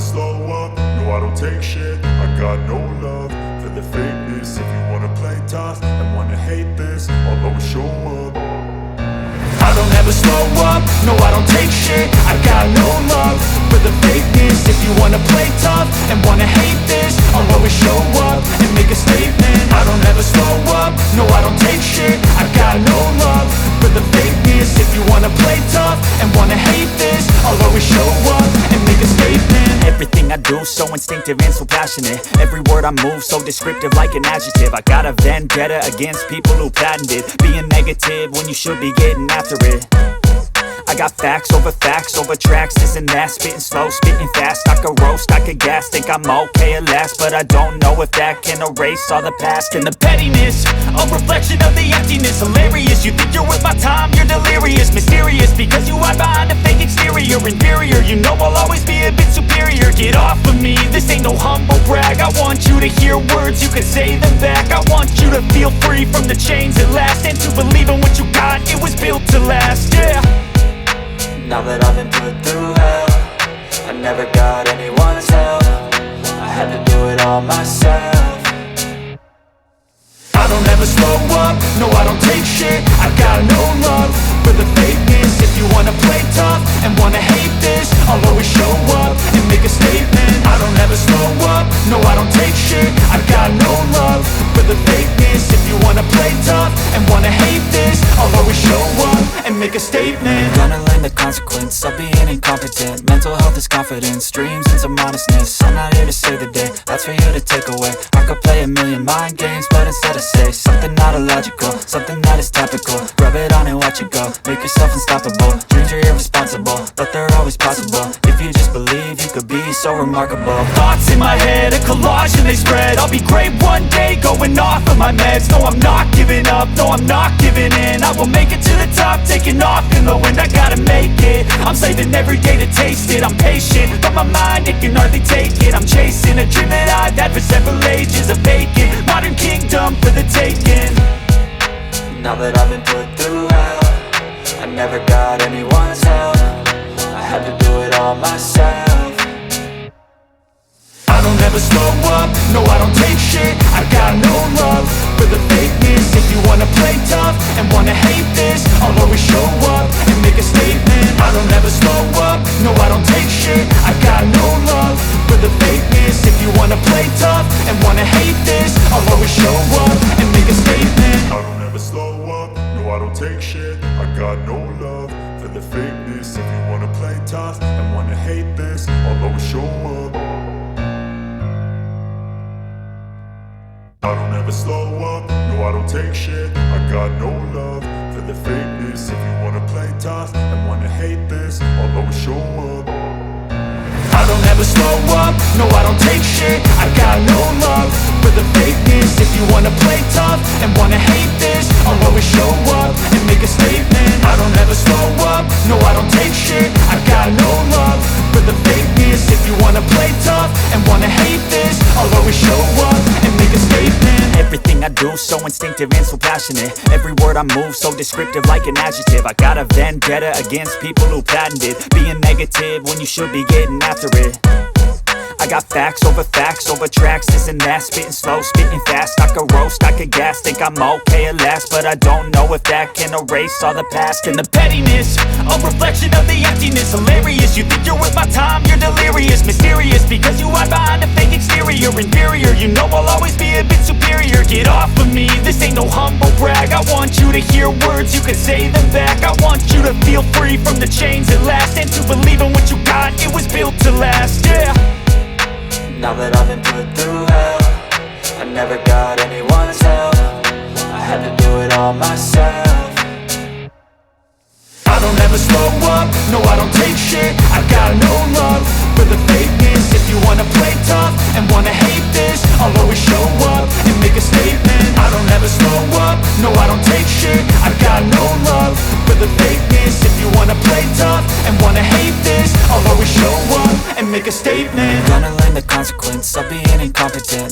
slow up, no I don't take shit. I got no love for the fakeness. If you wanna play tough and wanna hate this, I'll always show up. I don't ever slow up, no I don't take shit. I got no love for the fakeness. If you wanna play tough and wanna hate this, I'll always show up and make a statement. I don't ever slow up, no I don't take shit. I got no love for the fakeness. If you wanna play tough and wanna hate this, I'll always show up and make a statement. Everything I do so instinctive and so passionate. Every word I move so descriptive like an adjective. I got a vendetta against people who patented being negative when you should be getting after it. I got facts over tracks, this and that. Spitting slow, spitting fast. I could roast, I could gas. Think I'm okay at last, but I don't know if that can erase all the past. And the pettiness, a reflection of the emptiness. Hilarious, you think you're worth my time, you're delirious. Mysterious, because you hide behind a fake exterior. Inferior, you know I'll always be a bit superior. Get off of me, this ain't no humble brag. I want you to hear words, you can say them back. I want you to feel free from the chains at last, and to believe in what you got, it was built to last, yeah. Now that I've been put through hell, I never got anyone's help. I had to do it all myself. I don't ever slow up, no I don't take shit. I got no love for the fakeness. If you wanna play tough and wanna hate this, I'll always show up and make a statement. I don't ever slow up, no I don't take shit. I got no love for the fakeness. If you wanna play tough and wanna hate this, I'll always show up and make a statement. Gonna learn the consequence of being incompetent. Mental health is confidence, dreams and some honestness. I'm not here to save the day, that's for you to take away. I could play a million mind games, but instead I say something not illogical, something that is topical. Rub it on and watch it go, make yourself unstoppable. Dreams are irresponsible, but they're always possible. If you just believe, you could be so remarkable. Thoughts in my head, a collage and they spread. I'll be great one day, going off of my meds. No, I'm not giving up, no, I'm not giving in. I will make it to the top, taking off in the wind. I gotta make it, I'm saving every day to taste it. I'm patient, but my mind, it can hardly take it. I'm chasing a dream that I've had for several ages. A vacant, modern kingdom for the taking. Now that I've been put through hell, I never got anyone's help. I had to do it all myself. I don't ever slow up, no I don't take shit. I got no love for the fakeness. If you wanna play tough and wanna hate this, I'll always show up and make a statement. I don't ever slow up, no I don't take shit. I got no love for the fakeness. If you wanna play tough and wanna hate this, I'll always show up and make a statement. I don't ever slow up, no I don't take shit. I got no love for the fakeness. If you wanna play tough and wanna hate this, I'll always show up. I don't ever slow up, no I don't take shit. I got no love for the fakeness. If you wanna play tough and wanna hate this, I'll always show up. I don't ever slow up, no I don't take shit. I got no love for the fakeness. If you wanna play tough and wanna hate this, I'll always show up and make a statement. I don't ever slow up, no I don't take shit. I got no love for the fakeness. If you wanna play tough and wanna hate this, I'll always show up and make a statement. Everything I do so instinctive and so passionate. Every word I move so descriptive like an adjective. I got a vendetta against people who patented being negative when you should be getting after it. I got facts over tracks, this and that. Spitting slow, spitting fast. I could roast, I could gas. Think I'm okay at last, but I don't know if that can erase all the past. And the pettiness, a reflection of the emptiness. Hilarious, you think you're worth my time, you're delirious. Mysterious, because you hide behind a fake exterior. Inferior, you know I'll always be a bit superior. Get off of me, this ain't no humble brag. I want you to hear words, you can say them back. I want you to feel free from the chains at last, and to believe in what you got, it was built to last, yeah. Now that I've been put through hell, I never got anyone's help. I had to do it all myself. I don't ever slow up, no I don't take shit. I got no love for the fakeness. If you wanna play tough and wanna hate this, I'll always show up and make a statement. I don't ever slow up, no I don't take shit. I got no love for the fakeness. If you wanna play tough and wanna hate this, I'll always show up and make a statement. Gonna learn the consequence of being incompetent.